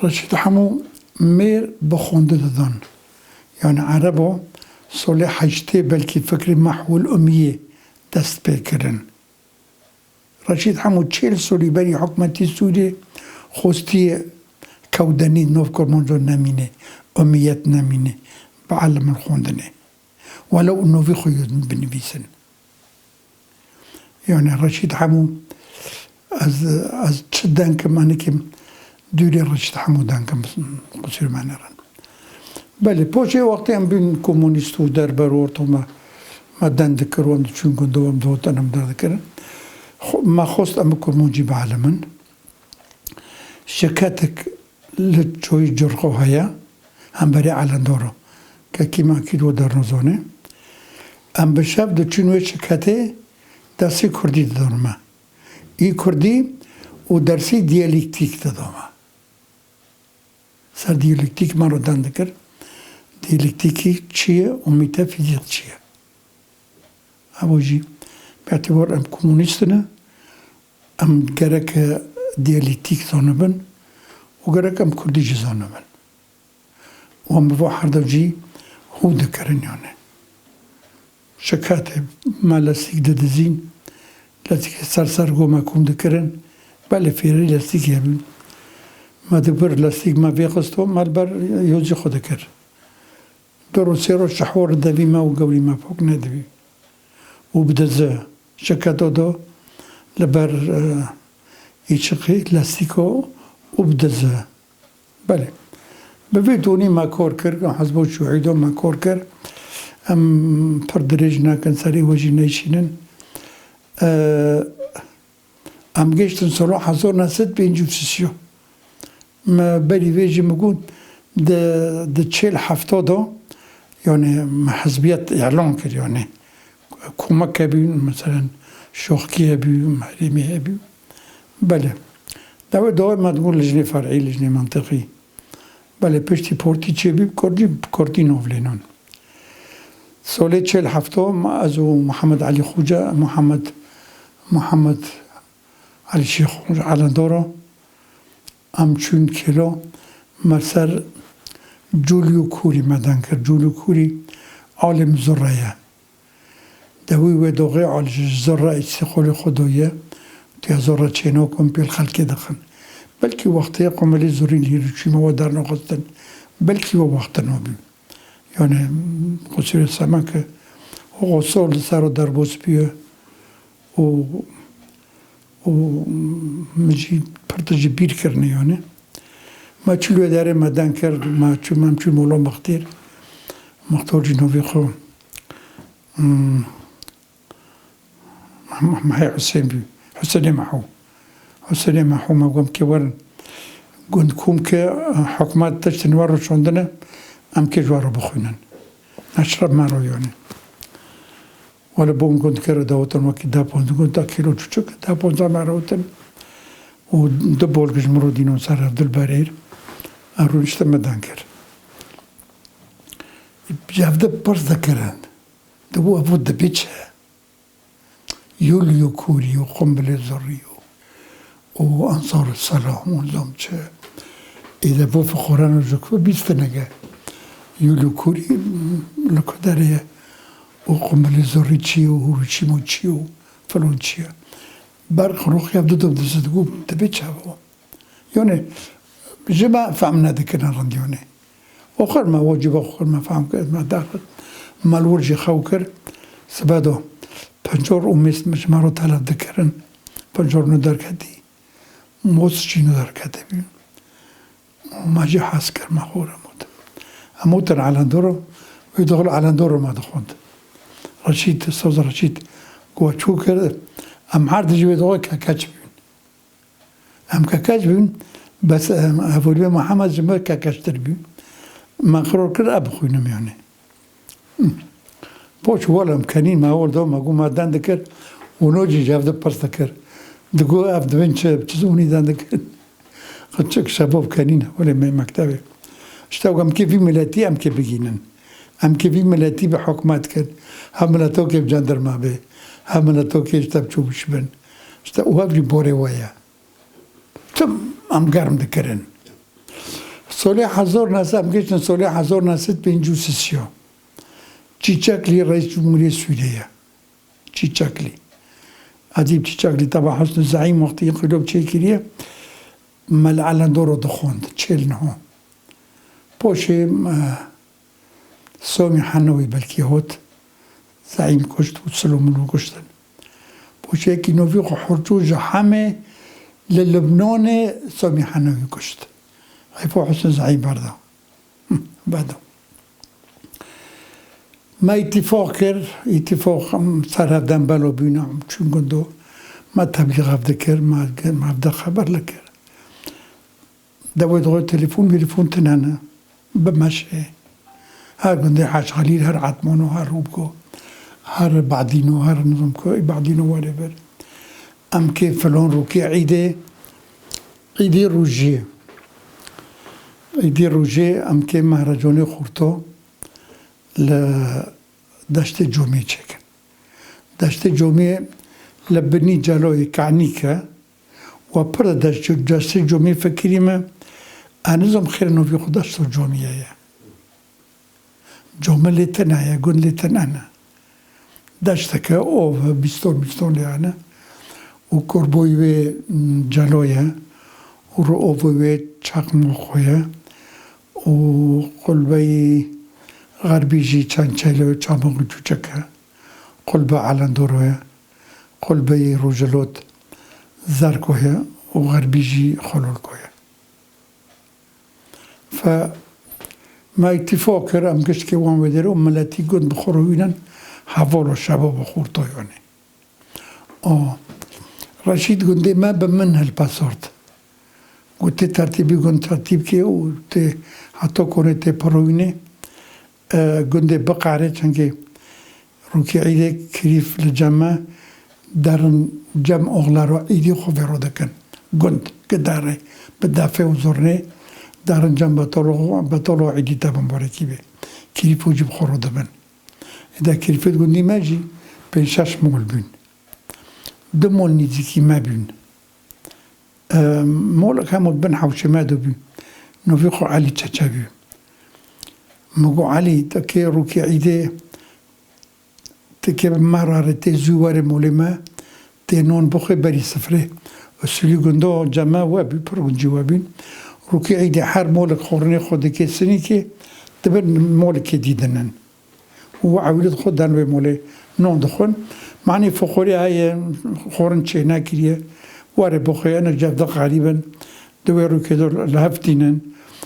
رشید همو میر بخونده دادن یعنی عربو سال حجته بلکه فکر محول امیه دست بکرن رشید همو 40 سالی بری حکمتی سوری خوستی کودنی نوف کرمانجو نمینه امیت نمینه بعلم الخوندنه ولو انه في خيوط بنفيسن يعني رشيد حمو از تشدان كمان كم دوري رشيد حمو دان كم قصير معنرن بله بوشي وقتی هم بین کمونیستو در برورت و ما دان دکرون چون دوام دوتنم در دکرن ما خواست ام کرمونجی بعلمن شکاتك لجوي جرقو هيا هم بري على دورو كما كيدو در نزونه ام بشب دو چنوی شکاته درسی کردی دادم ای کردی و درسی دیالکتیک دادم سر دیالکتیک من رو دند کرد دیالکتیکی چیه و متافیزیک چیه ابوجی به اعتبار ام کمونیستنه ام گرک دیالکتیک زانبن و گرک ام کردی جی زانبن و ام بفو حردو جی هو دکرن یعنی شکاته ما لاستیک دادزین لاستیک سر گوما کم دکرن بله فیری لاستیک یابیم ما دبر لاستیک ما بیخستو مال بر یوزی خود کر دورو سیرو شحور دوی ما و قولی ما فوق ندوی و بدزه شکاتو دو لبر ایچقی لاستیکو و بدزه بله بفيدوني ما كوركر حسبو شوعيدو ما كوركر ام پردريجنا كان سري وجي نيشينن ام جيشتن صلو حزورنا ست بينجو سيسيو ما بالي فيجي مقول ده تشيل حفتو دو يعني حزبيات اعلان كر يعني كومك بيون مثلا شوخكي بيون محرمي بيون بله دو ما تقول لجنة فرعي لجنة منطقي بله پشتی پورتی چه بی کردی نوولینان ساله 47 از محمد علی خوجه محمد علی شیخ خوجه علندارا ام چون کلا مرسر جولیو کوری مدن کرد جولیو کوری عالم ذره دوی و دوغه عالم ذره استقلال خدایه که ذره چینا کن پیل خلق دخن بلکه وقتی قملی زورین هیروشیما و در نقطن بلکه و وقت نبی یعنی قصیر سما که غسال سر در باز بیه و مجید پرتجی بیر کرنه یعنی ما چلو داره مدن کرد ما چون مولا مختار جنوبی خو محی حسین محو ما قم كورن قند كوم حكومات تشتن ورا شوندنا ام كجوار بخونن نشرب مارو يعني ولا بوم قند كره دوتن وكي دابون قند كيلو تشك دابون زماروتن ودبول بجمرو دينو صار عبد البرير ارونشت مدانكر بجافده برز ذكران دبو ابود بيتش يوليو كوري وقنبله زريو وأنصار السلام ونظام چه إذا بو فخوران وجوكو بيست نگه يولو كوري لكو داره وقنبله زري چي وهوروشيما چي وفلون چي برق روخ يبدو دو صدقو تبي چه يعني جمع فهمنا دكنا رنديوني وخر ما واجب وخر ما فهم ما داخل ما الورجي خوكر سبادو پنجور وميست مش مرو طلب دكرن پنجور ندر كدي موز چینو در کده بیم ما جه حس کرد ما خورم بود اموتن علندورو ويدخل علندورو ما دخوند رشید سوز رشید گوه چو کرد ام هرد جوی دخل ککچ بیم ام ککچ بیم بس اولی محمد جمعه ککچ تر بیم من قرار کرد اب خوینم یعنی پوچ ولم کنین ما اول دو ما گو ما دند کرد و نوجی جفده پرست کرد دقو أفدوين شاب تزوني ذاك خدشك شباب كانين ولا ما مكتبه اشتاق أم كيف ملاتي أم كيف بيجينن أم كيف ملاتي بحكمات كان هم ملاتو كيف جندر ما به هم ملاتو كيف تبشو بشبن اشتاق وابجي بوري ويا تم أم قارم ذكرن سالی 1953 چیچکلی رئیس جمهوری سوریه چیچکلی عدیب چیچکلی طبعا حسن زعیم وقتی انقلاب چیکریه مل علن دورو دخوند 49 پوشه سامی حنوی بلکی هات زعیم کشت و سلومونو کشتن پوشه یکی نوی حرجوج همه للبنان سامی حنوی کشت حیفو حسن زعیم برده بعده ما اتفاق کرد اتفاق سرهدن بلا بینم چون گندو ما تبلیغ افده کرد ما افده خبر لکر دوید غوی تلفون تنانه بمشه هر گنده حاج خلیل هر عطمانو هر روبکو هر بعدینو هر نظم کو بعدینو واره بر ام که فلان رو که عیده روژه ام که مهرجان خورتو لدشت جمعه چکن دشت جمعه لبنی جلوی کعنیکه و پر دشت جمعه فکریم انزم خیر نوی خود دشت جمعه جمعه لیتنه گون لیتنه دشت که او بیستون لیانه و کربوی جلویه و رو اووی چاقم خویه و قلبی غربی جی چند چیلو چامون چوچکه قلب علن دوروه قلب روجلوت زرکوه و غربی جی خلول کوه فما اتفاق کرم گشت که وان وداره و ملتی گند بخوروینن حوال و شبا بخور تویانه رشید گنده ما بمن هالباسورد گوته ترتیبی گند ترتیب که و حتی کنه ته پروینه گنده بقاره چنگه روکی عیده کریف لجمع درن جمع اغلارو عیدی خوبه رو دکن گند که داره به دفعه و زرنه درن جمع بطالو عیدی تبن بارکی به کریف و جب خورو دبن ادا کریفت گندی ماجی پیشش مول بین دو مول نیزیکی ما بین مولک همو بن حوشه ما دو بین نوفیقو علی چچا بین مگو علی تکی روکی عیده تکی مراره تی زوار مولما تی نون بخی بری سفره سولی گنده جمع وابی پرگنجی وابین روکی عیده هر مولک خورنه خوده که سنی که دبن مولک دیدنن و عویلت خود دنوی مولی نون دخون معنی فخوری های خورن چه نکریه واره بخی انا جفده قریبا دوی روکی دور لحفتینن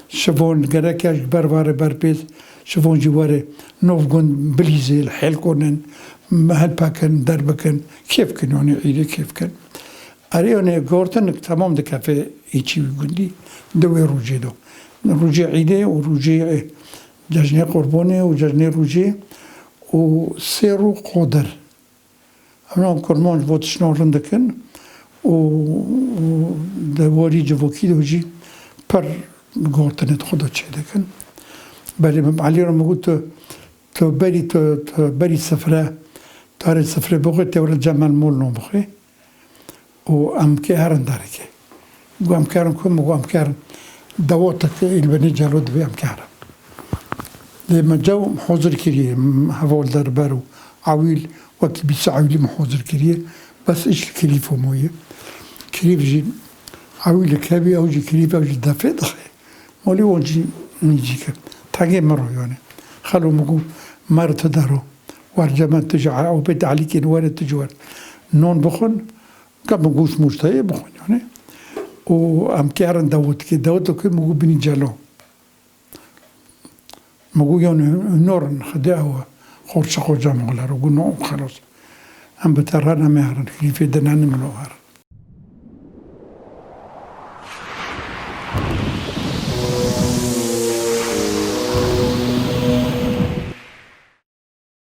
شفون گرکش برواره برپیز شفون جواره نوف گند بلیزه الحل کنن هل پاکن در بکن کیف کن یعنی عیده کیف کن اریانه گورتن تمام دکافه ایچی گندی دوی روجه دو روجه عیده و روجه جشن قربانه و جشن روجه و سیرو قدر اما کرمان واتش نورن دکن و دواری جوکی دوجی پر گورتنت خدا چه دکن بله علی رو میگو تو بری سفره تاره سفره بخوی تورد جمع المول نو بخوی و ام که هرن داره که گو ام کارم کن مگو ام کارم دواتك البني جالود بي ام كارم لما جو محوزر كريه هفول دربارو عويل وقت بيس عويل محوزر كريه بس ايش الكريف مويه كريف جي عويل كابي او جي كريف او جي دافع دخي مولي وجي نيجيك تاقي مرو يعني خلو مقو مرت دارو وارجمات تجعل او بيت عليك انوار التجوار نون بخون قبل مقوش مشتاي بخون يعني و ام كارن داوت كي مقو بني جالو مقو يعني نور خداوه خورش خو جامع لارو نو خلاص ام بترانا مهرن كيف دنان ملوهر